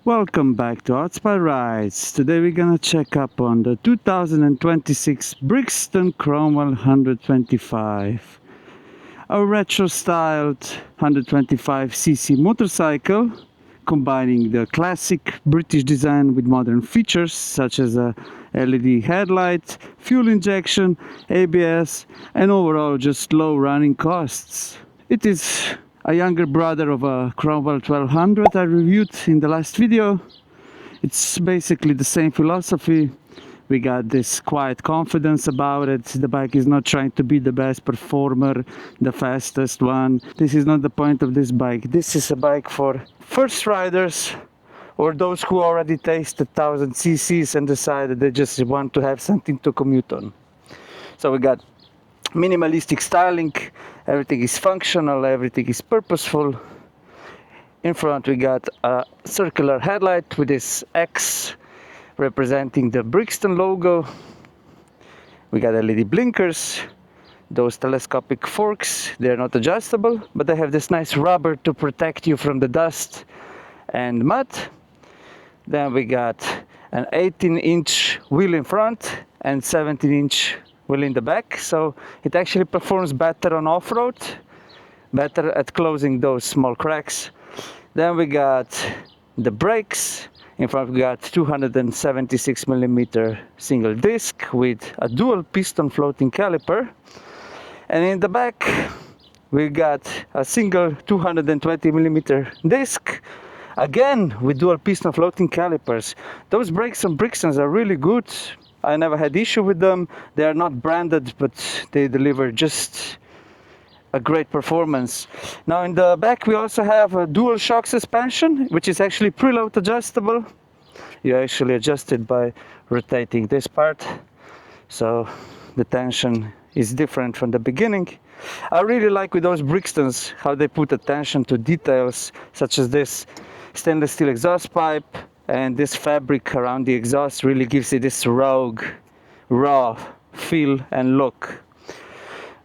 Welcome back to Oddspite Rides. Today we're gonna check up on the 2026 Brixton Cromwell 125. A retro-styled 125cc motorcycle combining the classic British design with modern features such as a LED headlight, fuel injection, ABS, and overall just low running costs. It is a younger brother of a Cromwell 1200 I reviewed in the last video. It's basically the same philosophy. We got this quiet confidence about it. The bike is not trying to be the best performer, the fastest one. This is not the point of this bike. This is a bike for first riders or those who already tasted 1000 cc's and decided they just want to have something to commute on. So we got minimalistic styling, everything is functional, everything is purposeful. In front we got a circular headlight with this X representing the Brixton logo. We got LED blinkers, those telescopic forks, they're not adjustable, but they have this nice rubber to protect you from the dust and mud. Then we got an 18-inch wheel in front and 17-inch wheel in the back, so it actually performs better on off-road, better at closing those small cracks. Then we got the brakes. In front we got 276mm single disc with a dual piston floating caliper, and in the back we got a single 220mm disc, again with dual piston floating calipers. Those brakes on Brixtons are really good. I never had issue with them. They are not branded, but they deliver just a great performance. Now in the back we also have a dual shock suspension, which is actually preload adjustable. You actually adjust it by rotating this part, so the tension is different from the beginning. I really like with those Brixtons how they put attention to details such as this stainless steel exhaust pipe, and this fabric around the exhaust really gives it this rogue, raw feel and look.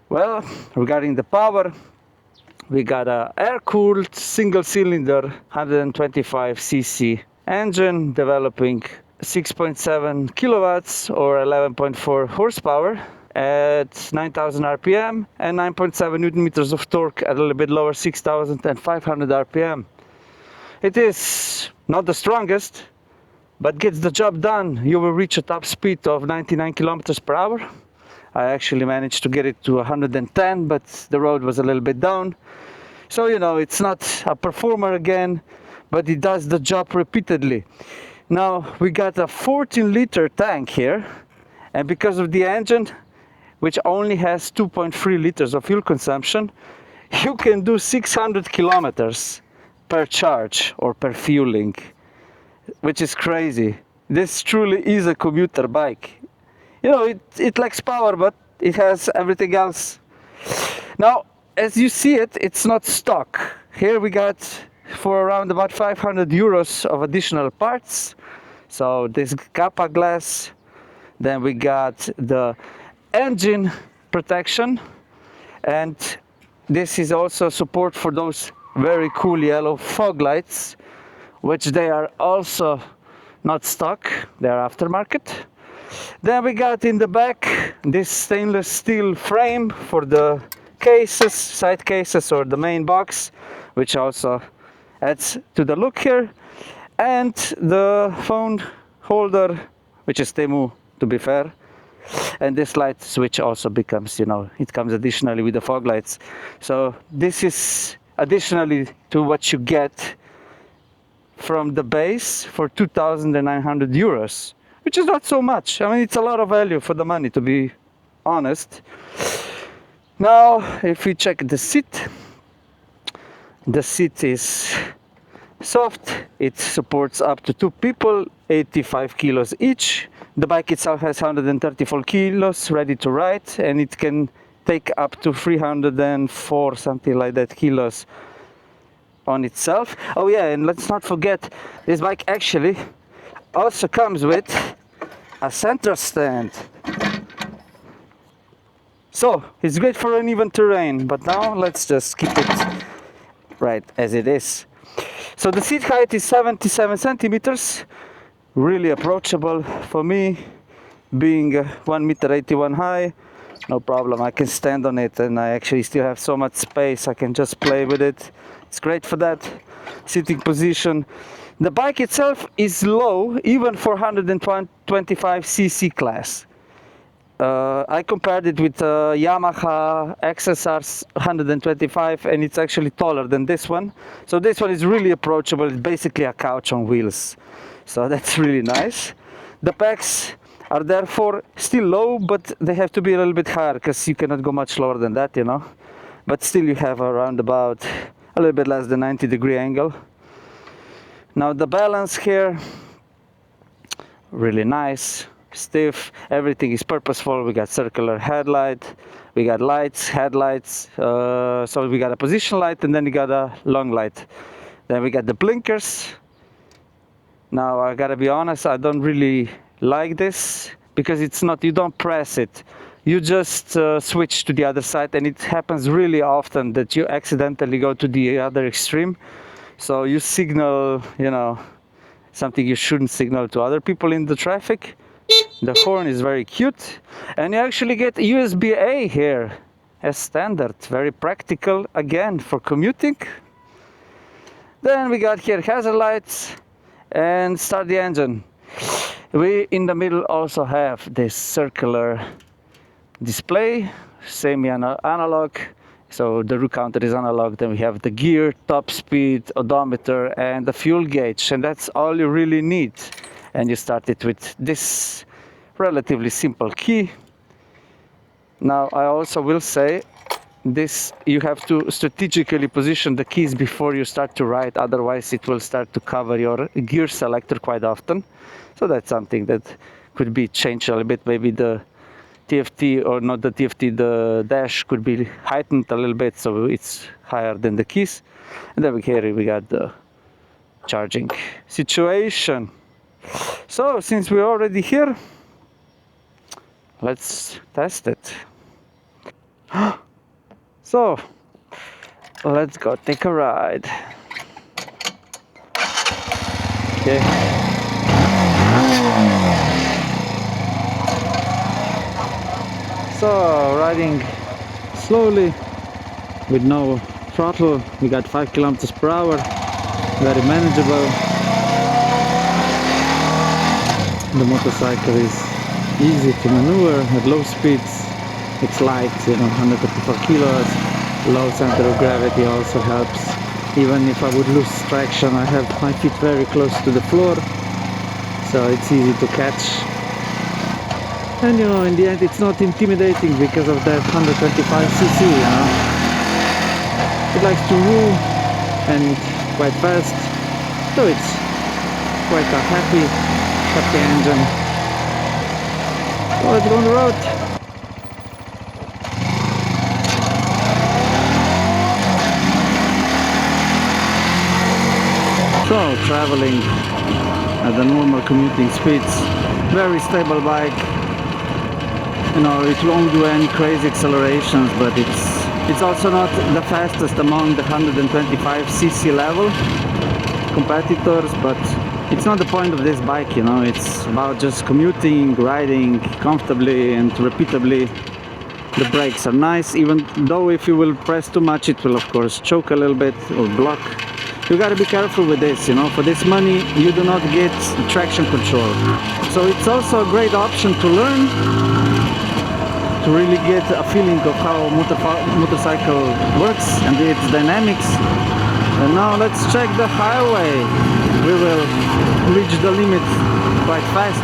Well, regarding the power, we got a air-cooled single-cylinder 125cc engine developing 6.7 kilowatts or 11.4 horsepower at 9,000 rpm and 9.7 newton meters of torque at a little bit lower 6,500 rpm. It is not the strongest, but gets the job done. You will reach a top speed of 99 kilometers per hour. I actually managed to get it to 110, but the road was a little bit down. So, you know, it's not a performer again, but it does the job repeatedly. Now, we got a 14-liter tank here, and because of the engine, which only has 2.3 liters of fuel consumption, you can do 600 kilometers per charge or per fueling, which is crazy. This truly is a commuter bike. You know, it lacks power, but it has everything else. Now, as you see it, it's not stock. Here we got for around about 500 euros of additional parts. So this Kappa glass, then we got the engine protection, and this is also support for those very cool yellow fog lights, which they are also not stock, they are aftermarket. Then we got in the back this stainless steel frame for the cases, side cases or the main box, which also adds to the look here, and the phone holder, which is Temu to be fair, and this light switch also becomes, you know, it comes additionally with the fog lights. So this is additionally to what you get from the base for 2,900 euros, which is not so much. I mean, it's a lot of value for the money, to be honest. Now, if we check the seat is soft. It supports up to 2 people, 85 kilos each. The bike itself has 134 kilos ready to ride, and it can take up to 304, something like that, kilos on itself. Oh yeah, and let's not forget, this bike actually also comes with a center stand. So it's great for uneven terrain, but now let's just keep it right as it is. So the seat height is 77 centimeters, really approachable for me, being 1 meter 81 high. No problem, I can stand on it, and I actually still have so much space I can just play with it. It's great for that sitting position. The bike itself is low even for 125cc class. I compared it with Yamaha XSR 125, and it's actually taller than this one. So this one is really approachable. It's basically a couch on wheels. So that's really nice. The packs are therefore still low, but they have to be a little bit higher because you cannot go much lower than that, you know. But still you have around about a little bit less than 90-degree angle. Now the balance here, really nice. Stiff, everything is purposeful. We got circular headlight, we got lights, headlights, so we got a position light, and then we got a long light. Then we got the blinkers. Now I gotta be honest, I don't really like this because it's not, you don't press it, you just switch to the other side, and it happens really often that you accidentally go to the other extreme. So you signal, you know, something you shouldn't signal to other people in the traffic. The horn is very cute, and you actually get USB-A here as standard. Very practical, again, for commuting. Then we got here hazard lights and start the engine. We in the middle also have this circular display, semi-analog. So the route counter is analog. Then we have the gear, top speed, odometer, and the fuel gauge, and that's all you really need. And you start it with this relatively simple key. Now I also will say this, you have to strategically position the keys before you start to ride, otherwise it will start to cover your gear selector quite often. So that's something that could be changed a little bit. Maybe the TFT, or not the TFT, the dash could be heightened a little bit so it's higher than the keys. And then here we got the charging situation. So since we're already here, let's test it. So let's go take a ride. Okay. So riding slowly with no throttle, we got 5 kilometers per hour, very manageable. The motorcycle is easy to maneuver at low speeds. It's light, you know, 134 kilos. Low center of gravity also helps. Even if I would lose traction, I have my feet very close to the floor, so it's easy to catch. And you know, in the end it's not intimidating because of that 125cc, you know. It likes to rule and quite fast, so it's quite a happy engine. So let's go on the road. So traveling at the normal commuting speeds, very stable bike. You know, it won't do any crazy accelerations, but it's also not the fastest among the 125cc level competitors, but it's not the point of this bike, you know. It's about just commuting, riding comfortably and repeatably. The brakes are nice, even though if you will press too much it will of course choke a little bit or block. You gotta be careful with this, you know. For this money you do not get traction control, so it's also a great option to learn, to really get a feeling of how motorcycle works and its dynamics. And now let's check the highway. We will reach the limit quite fast,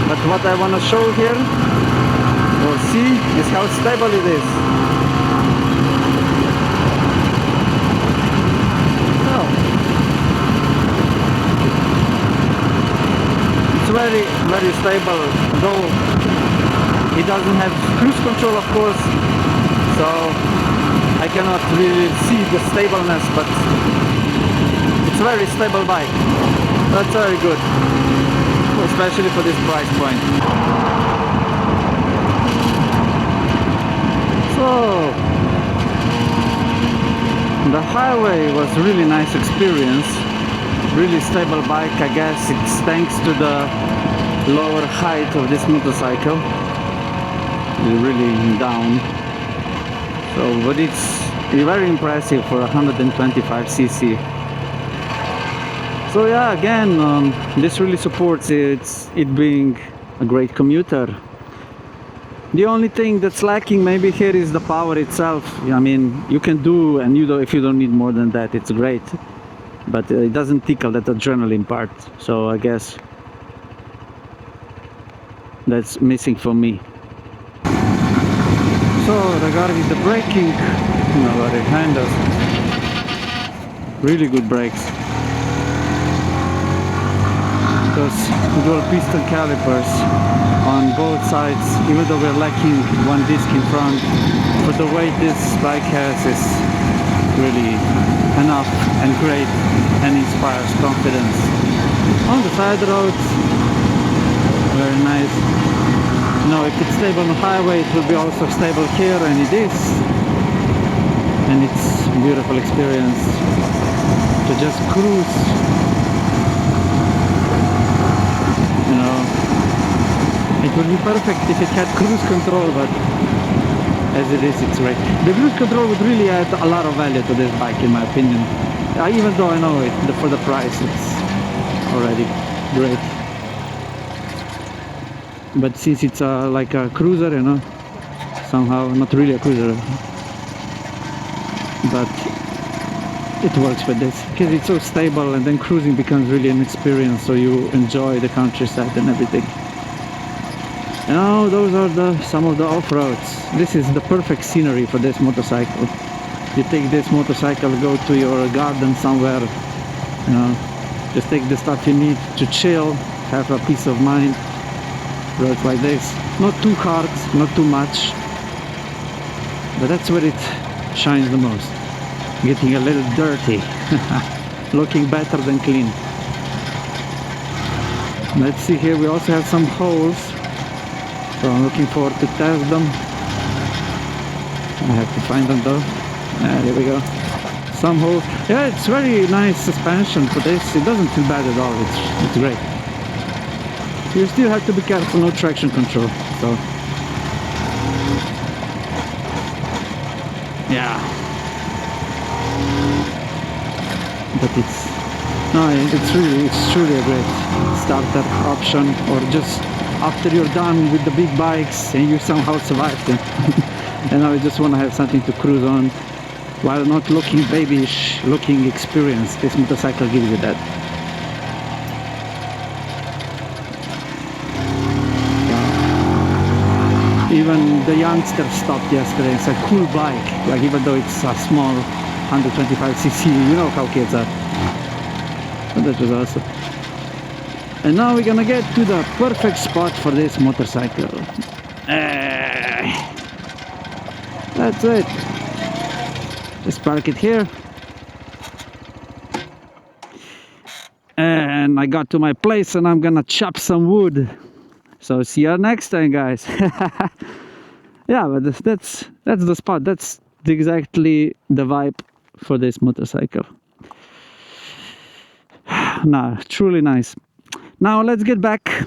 but what I want to show here or see is how stable it is. So it's very, very stable, though it doesn't have cruise control of course, so I cannot really see the stableness, but it's a very stable bike. That's very good, especially for this price point. So The highway was really nice experience, really stable bike. I guess it's thanks to the lower height of this motorcycle. It's really down. So, but it's very impressive for 125cc. So yeah, again, this really supports it being a great commuter. The only thing that's lacking maybe here is the power itself. I mean, you can do, and if you don't need more than that, it's great. But it doesn't tickle that adrenaline part. So I guess that's missing for me. So regarding the braking, it handles really good brakes. Those dual piston calipers on both sides, even though we're lacking one disc in front, for the weight this bike has is really enough and great and inspires confidence. On the side roads, very nice. Now if it's stable on the highway, it will be also stable here, and it is. And it's a beautiful experience to just cruise. It would be perfect if it had cruise control, but as it is, it's great. The cruise control would really add a lot of value to this bike, in my opinion. Even though I know for the price, it's already great. But since it's like a cruiser, somehow not really a cruiser, but it works with this because it's so stable, and then cruising becomes really an experience, so you enjoy the countryside and everything. Now those are some of the off-roads. This is the perfect scenery for this motorcycle. You take this motorcycle, go to your garden somewhere, just take the stuff you need to chill, have a peace of mind. Roads like this, not too hard, not too much, but that's where it shines the most. Getting a little dirty, looking better than clean. Let's see here, we also have some holes. So I'm looking forward to test them. I have to find them though. There we go. Some holes. Yeah, it's very nice suspension for this. It doesn't feel bad at all. It's great. You still have to be careful, no traction control. So yeah. But it's truly a great starter option, or just after you're done with the big bikes and you somehow survived them and now you just want to have something to cruise on while not looking babyish, looking experience. This motorcycle gives you that. Even the youngster stopped yesterday. It's a cool bike, like even though it's a small 125cc, you know how kids are. But that was awesome. And now we're gonna get to the perfect spot for this motorcycle. That's it. Let's park it here. And I got to my place and I'm gonna chop some wood. So see you next time, guys. Yeah, but that's the spot. That's exactly the vibe for this motorcycle. Nah, truly nice. Now let's get back.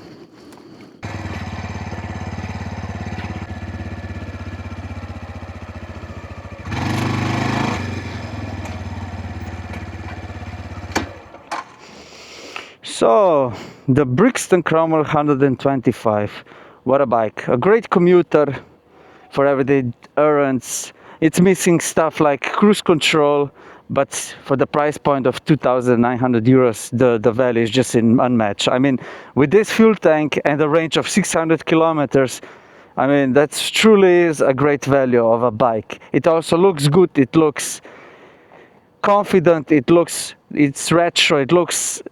So the Brixton Cromwell 125, what a bike, a great commuter for everyday errands. It's missing stuff like cruise control, but for the price point of 2,900 euros, the value is just unmatched. I mean, with this fuel tank and a range of 600 kilometers, I mean, that's truly is a great value of a bike. It also looks good, it looks confident, it's retro, it looks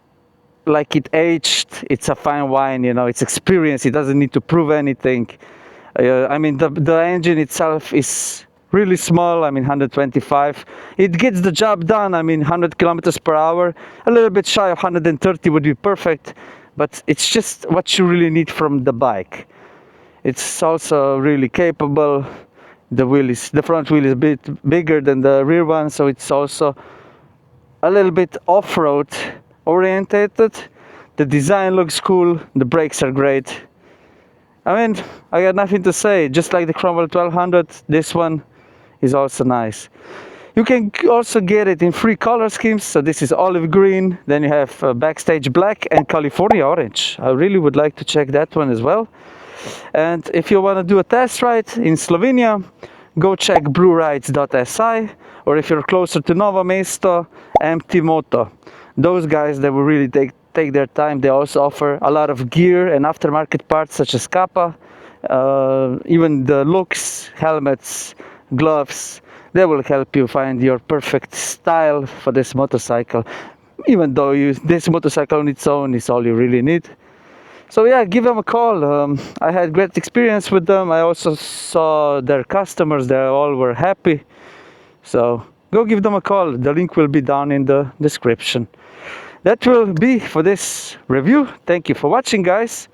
like it aged, it's a fine wine, it's experienced, it doesn't need to prove anything. I mean, the engine itself is really small, I mean 125. It gets the job done, I mean 100 kilometers per hour, a little bit shy of 130 would be perfect, but it's just what you really need from the bike. It's also really capable, the front wheel is a bit bigger than the rear one, so it's also a little bit off-road orientated. The design looks cool, the brakes are great. I mean, I got nothing to say. Just like the Cromwell 1200, this one is also nice. You can also get it in 3 color schemes. So this is olive green, then you have backstage black and California orange. I really would like to check that one as well. And if you want to do a test ride in Slovenia, go check bluerides.si, or if you're closer to Novo Mesto, Empty Moto. Those guys, they will really take their time. They also offer a lot of gear and aftermarket parts such as Kappa, even the looks, helmets, gloves. They will help you find your perfect style for this motorcycle, even though this motorcycle on its own is all you really need. So yeah, give them a call. I had great experience with them. I also saw their customers, they all were happy. So go give them a call. The link will be down in the description. That will be for this review. Thank you for watching, guys.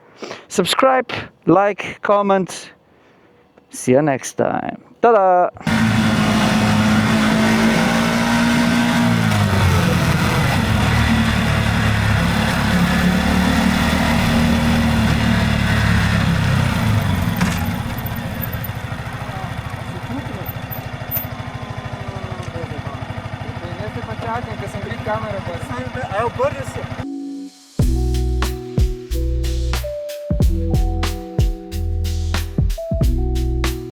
Subscribe, like, comment. See you next time. Ta-da! Evo, brži se.